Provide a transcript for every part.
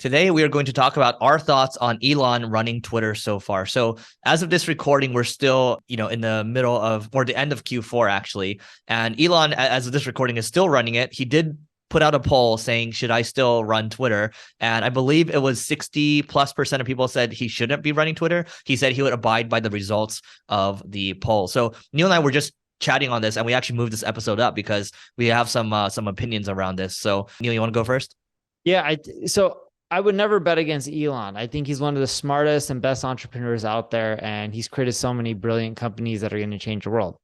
Today, we are going to talk about our thoughts on Elon running Twitter so far. So as of this recording, we're still, in the middle of, or the end of Q4 actually. And Elon, as of this recording, is still running it. He did put out a poll saying, should I still run Twitter? And I believe it was 60+% of people said he shouldn't be running Twitter. He said he would abide by the results of the poll. So Neil and I were just chatting on this, and we actually moved this episode up because we have some opinions around this. So Neil, you want to go first? Yeah, so I would never bet against Elon. I think he's one of the smartest and best entrepreneurs out there, and he's created so many brilliant companies that are going to change the world.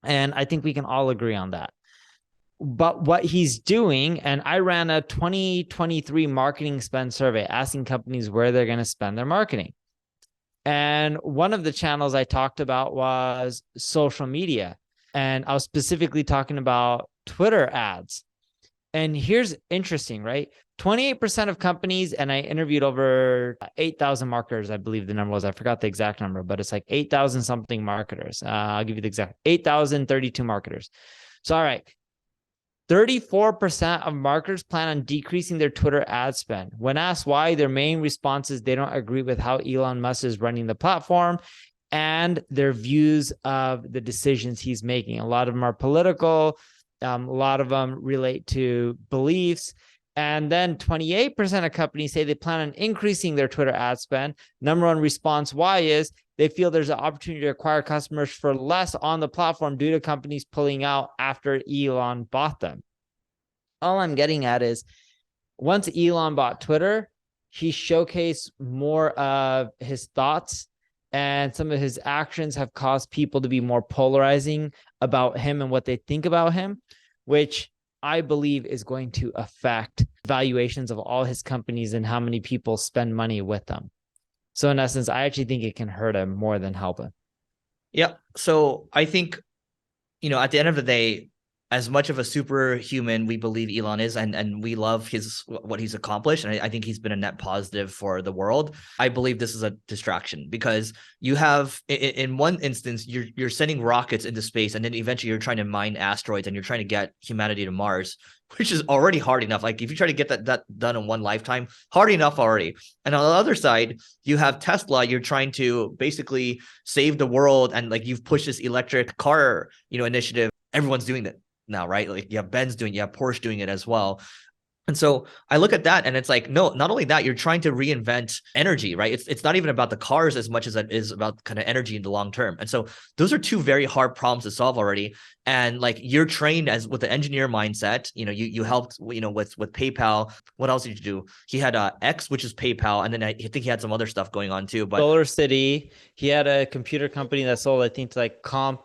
And I think we can all agree on that. But what he's doing, and I ran a 2023 marketing spend survey asking companies where they're going to spend their marketing. And one of the channels I talked about was social media. And I was specifically talking about Twitter ads. And here's interesting, right? 28% of companies, and I interviewed over 8,000 marketers, I believe the number was. I forgot the exact number, but it's like 8,000 something marketers. I'll give you the exact 8,032 marketers. So, all right. 34% of marketers plan on decreasing their Twitter ad spend. When asked why, their main response is they don't agree with how Elon Musk is running the platform and their views of the decisions he's making. A lot of them are political. A lot of them relate to beliefs. And then 28% of companies say they plan on increasing their Twitter ad spend. Number one response why is they feel there's an opportunity to acquire customers for less on the platform due to companies pulling out after Elon bought them. All I'm getting at is once Elon bought Twitter, he showcased more of his thoughts, and some of his actions have caused people to be more polarizing about him and what they think about him, which I believe is going to affect valuations of all his companies and how many people spend money with them. So in essence, I actually think it can hurt him more than help him. Yeah. So I think, at the end of the day, as much of a superhuman we believe Elon is, and we love what he's accomplished, and I think he's been a net positive for the world. I believe this is a distraction because you have, in one instance, you're sending rockets into space, and then eventually you're trying to mine asteroids and you're trying to get humanity to Mars, which is already hard enough. Like if you try to get that done in one lifetime, hard enough already. And on the other side, you have Tesla. You're trying to basically save the world, and like you've pushed this electric car, initiative. Everyone's doing that now, right? Like you have Benz doing it, you have Porsche doing it as well. And so I look at that and it's like, no, not only that, you're trying to reinvent energy, right? It's not even about the cars as much as it is about kind of energy in the long term. And so those are two very hard problems to solve already. And like you're trained as with the engineer mindset, you helped, with PayPal. What else did you do? He had X, which is PayPal. And then I think he had some other stuff going on too. But SolarCity, he had a computer company that sold, I think, to like CompuServe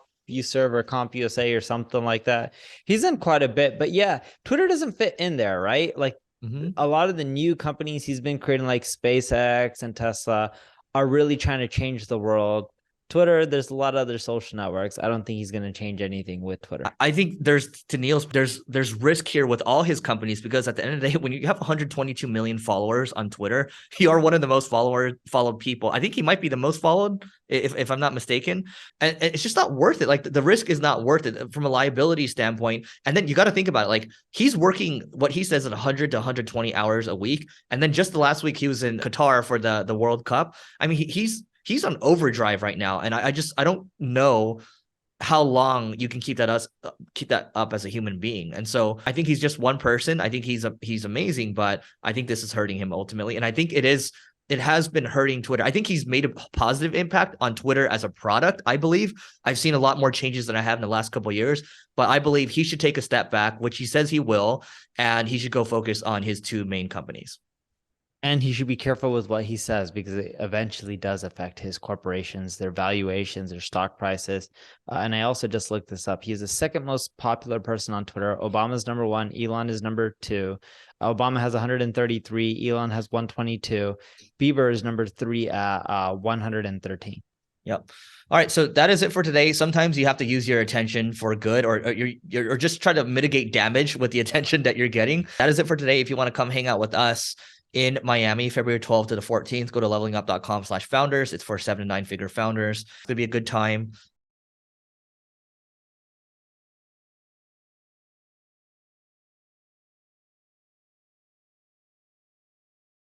or CompUSA or something like that. He's done quite a bit, but yeah, Twitter doesn't fit in there, right? Like a lot of the new companies he's been creating, like SpaceX and Tesla, are really trying to change the world. Twitter, there's a lot of other social networks. I don't think he's going to change anything with Twitter. I think there's risk here with all his companies, because at the end of the day, when you have 122 million followers on Twitter, you are one of the most followed people. I think he might be the most followed, if I'm not mistaken. And it's just not worth it. Like the risk is not worth it from a liability standpoint. And then you got to think about it. Like he's working what he says at 100 to 120 hours a week. And then just the last week he was in Qatar for the World Cup. I mean, he's on overdrive right now. And I don't know how long you can keep that up as a human being. And so I think he's just one person. I think he's amazing, but I think this is hurting him ultimately. And I think it has been hurting Twitter. I think he's made a positive impact on Twitter as a product. I believe I've seen a lot more changes than I have in the last couple of years, but I believe he should take a step back, which he says he will, and he should go focus on his two main companies. And he should be careful with what he says, because it eventually does affect his corporations, their valuations, their stock prices. And I also just looked this up. He's the second most popular person on Twitter. Obama's number one. Elon is number two. Obama has 133. Elon has 122. Bieber is number three at 113. Yep. All right. So that is it for today. Sometimes you have to use your attention for good, or you're just try to mitigate damage with the attention that you're getting. That is it for today. If you want to come hang out with us in Miami, February 12th to the 14th, go to levelingup.com/founders. It's for 7 to 9 figure founders. It's going to be a good time.